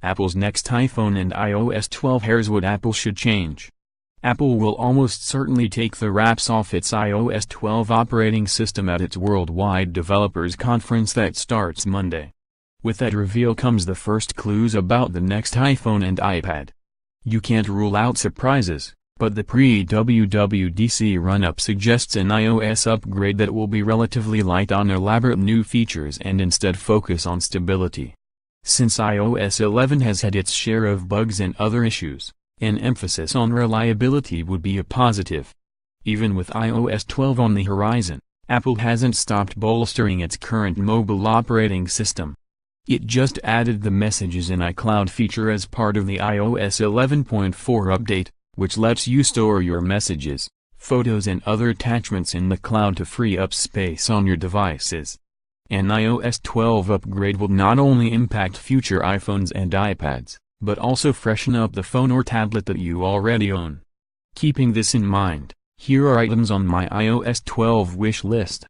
Apple's next iPhone and iOS 12. Here's what Apple should change. Apple will almost certainly take the wraps off its iOS 12 operating system at its Worldwide Developers Conference that starts Monday. With that reveal comes the first clues about the next iPhone and iPad. You can't rule out surprises, but the pre-WWDC run-up suggests an iOS upgrade that will be relatively light on elaborate new features and instead focus on stability. Since iOS 11 has had its share of bugs and other issues, an emphasis on reliability would be a positive. Even with iOS 12 on the horizon, Apple hasn't stopped bolstering its current mobile operating system. It just added the Messages in iCloud feature as part of the iOS 11.4 update, which lets you store your messages, photos and other attachments in the cloud to free up space on your devices. An iOS 12 upgrade will not only impact future iPhones and iPads, but also freshen up the phone or tablet that you already own. Keeping this in mind, here are items on my iOS 12 wish list.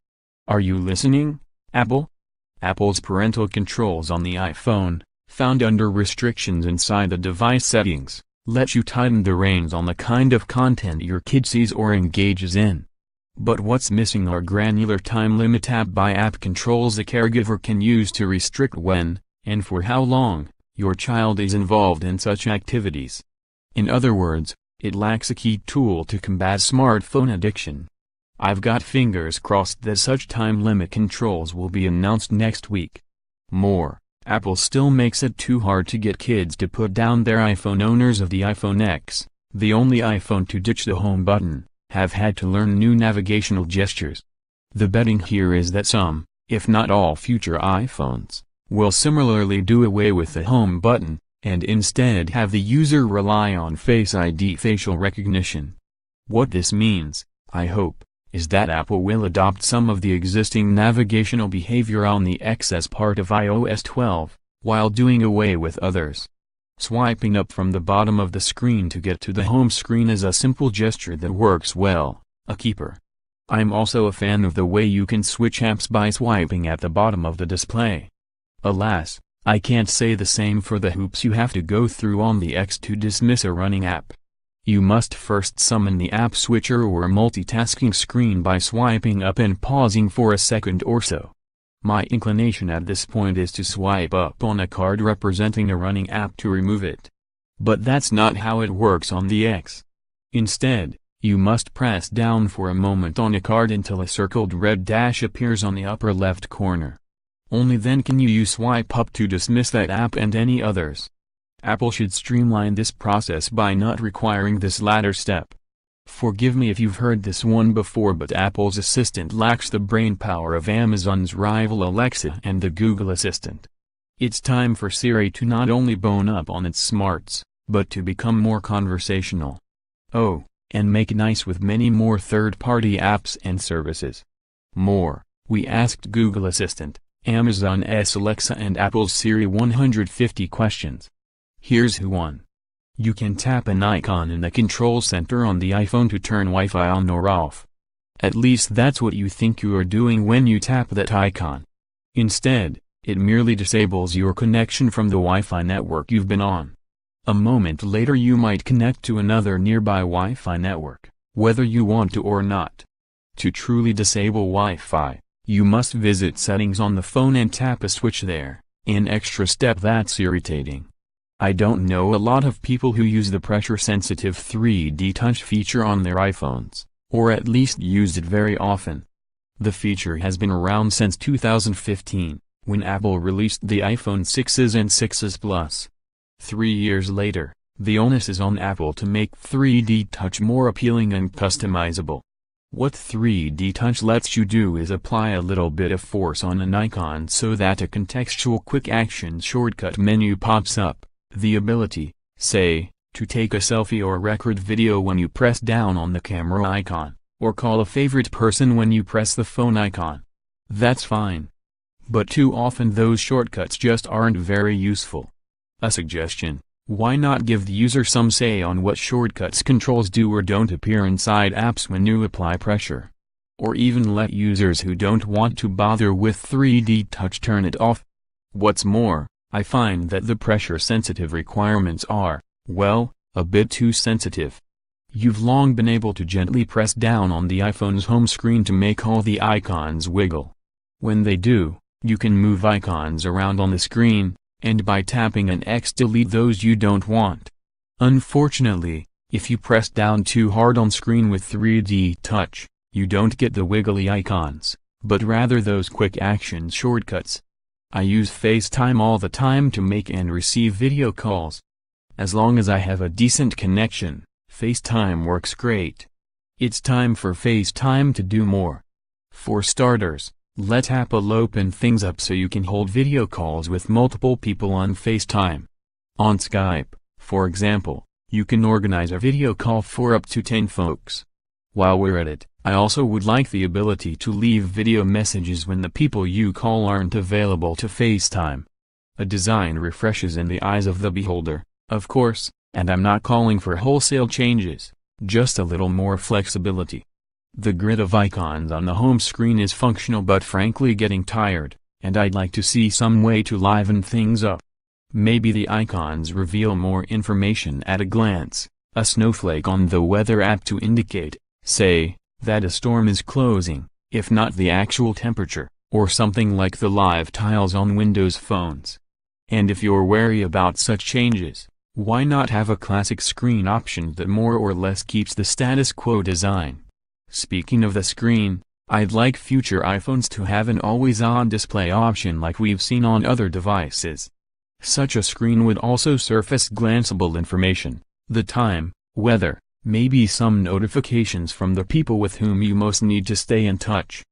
Are you listening, Apple? Apple's parental controls on the iPhone, found under restrictions inside the device settings, let you tighten the reins on the kind of content your kid sees or engages in. But what's missing are granular time limit app-by-app controls a caregiver can use to restrict when, and for how long, your child is involved in such activities. In other words, it lacks a key tool to combat smartphone addiction. I've got fingers crossed that such time limit controls will be announced next week. More, Apple still makes it too hard to get kids to put down their iPhone. Owners of the iPhone X, the only iPhone to ditch the home button, have had to learn new navigational gestures. The betting here is that some, if not all future iPhones, will similarly do away with the home button, and instead have the user rely on Face ID facial recognition. What this means, I hope, is that Apple will adopt some of the existing navigational behavior on the X as part of iOS 12, while doing away with others. Swiping up from the bottom of the screen to get to the home screen is a simple gesture that works well, a keeper. I'm also a fan of the way you can switch apps by swiping at the bottom of the display. Alas, I can't say the same for the hoops you have to go through on the X to dismiss a running app. You must first summon the app switcher or multitasking screen by swiping up and pausing for a second or so. My inclination at this point is to swipe up on a card representing a running app to remove it. But that's not how it works on the X. Instead, you must press down for a moment on a card until a circled red dash appears on the upper left corner. Only then can you use swipe up to dismiss that app and any others. Apple should streamline this process by not requiring this latter step. Forgive me if you've heard this one before, but Apple's Assistant lacks the brainpower of Amazon's rival Alexa and the Google Assistant. It's time for Siri to not only bone up on its smarts, but to become more conversational. Oh, and make nice with many more third-party apps and services. More, we asked Google Assistant, Amazon's Alexa and Apple's Siri 150 questions. Here's who won. You can tap an icon in the control center on the iPhone to turn Wi-Fi on or off. At least that's what you think you are doing when you tap that icon. Instead, it merely disables your connection from the Wi-Fi network you've been on. A moment later you might connect to another nearby Wi-Fi network, whether you want to or not. To truly disable Wi-Fi, you must visit Settings on the phone and tap a switch there, an extra step that's irritating. I don't know a lot of people who use the pressure-sensitive 3D Touch feature on their iPhones, or at least use it very often. The feature has been around since 2015, when Apple released the iPhone 6s and 6s Plus. 3 years later, the onus is on Apple to make 3D Touch more appealing and customizable. What 3D Touch lets you do is apply a little bit of force on an icon so that a contextual quick action shortcut menu pops up. The ability, say, to take a selfie or record video when you press down on the camera icon, or call a favorite person when you press the phone icon. That's fine. But too often those shortcuts just aren't very useful. A suggestion, why not give the user some say on what shortcuts controls do or don't appear inside apps when you apply pressure? Or even let users who don't want to bother with 3D Touch turn it off. What's more, I find that the pressure-sensitive requirements are, well, a bit too sensitive. You've long been able to gently press down on the iPhone's home screen to make all the icons wiggle. When they do, you can move icons around on the screen, and by tapping an X delete those you don't want. Unfortunately, if you press down too hard on screen with 3D touch, you don't get the wiggly icons, but rather those quick action shortcuts. I use FaceTime all the time to make and receive video calls. As long as I have a decent connection, FaceTime works great. It's time for FaceTime to do more. For starters, let Apple open things up so you can hold video calls with multiple people on FaceTime. On Skype, for example, you can organize a video call for up to 10 folks. While we're at it, I also would like the ability to leave video messages when the people you call aren't available to FaceTime. A design refreshes in the eyes of the beholder, of course, and I'm not calling for wholesale changes, just a little more flexibility. The grid of icons on the home screen is functional but frankly getting tired, and I'd like to see some way to liven things up. Maybe the icons reveal more information at a glance, a snowflake on the weather app to indicate, say, that a storm is closing, if not the actual temperature, or something like the live tiles on Windows phones. And if you're wary about such changes, why not have a classic screen option that more or less keeps the status quo design? Speaking of the screen, I'd like future iPhones to have an always-on display option like we've seen on other devices. Such a screen would also surface glanceable information, the time, weather, maybe some notifications from the people with whom you most need to stay in touch.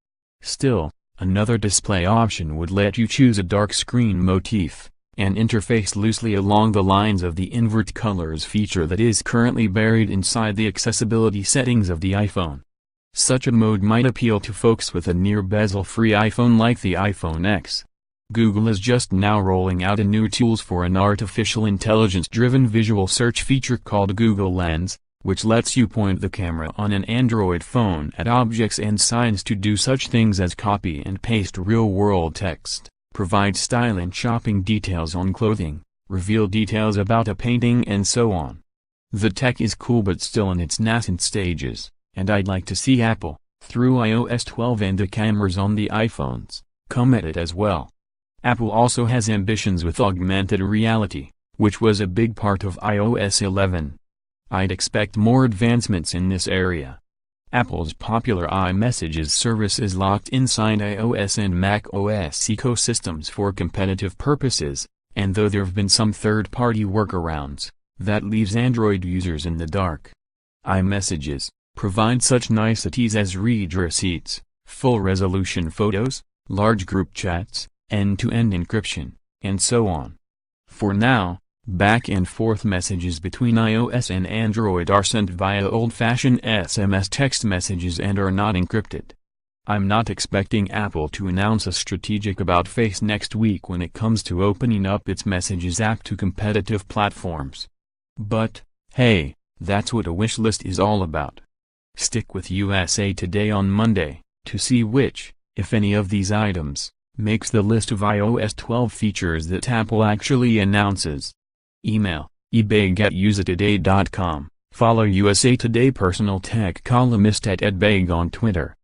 Still, another display option would let you choose a dark screen motif, an interface loosely along the lines of the invert colors feature that is currently buried inside the accessibility settings of the iPhone. Such a mode might appeal to folks with a near bezel-free iPhone like the iPhone X. Google is just now rolling out a new tools for an artificial intelligence-driven visual search feature called Google Lens, which lets you point the camera on an Android phone at objects and signs to do such things as copy and paste real-world text, provide style and shopping details on clothing, reveal details about a painting and so on. The tech is cool but still in its nascent stages, and I'd like to see Apple, through iOS 12 and the cameras on the iPhones, come at it as well. Apple also has ambitions with augmented reality, which was a big part of iOS 11. I'd expect more advancements in this area. Apple's popular iMessages service is locked inside iOS and macOS ecosystems for competitive purposes, and though there have been some third-party workarounds, that leaves Android users in the dark. iMessages provide such niceties as read receipts, full-resolution photos, large group chats, end-to-end encryption, and so on. For now, back-and-forth messages between iOS and Android are sent via old-fashioned SMS text messages and are not encrypted. I'm not expecting Apple to announce a strategic about-face next week when it comes to opening up its Messages app to competitive platforms. But, hey, that's what a wish list is all about. Stick with USA Today on Monday, to see which, if any of these items, makes the list of iOS 12 features that Apple actually announces. Email, ebay@usatoday.com, follow USA Today personal tech columnist @edbag on Twitter.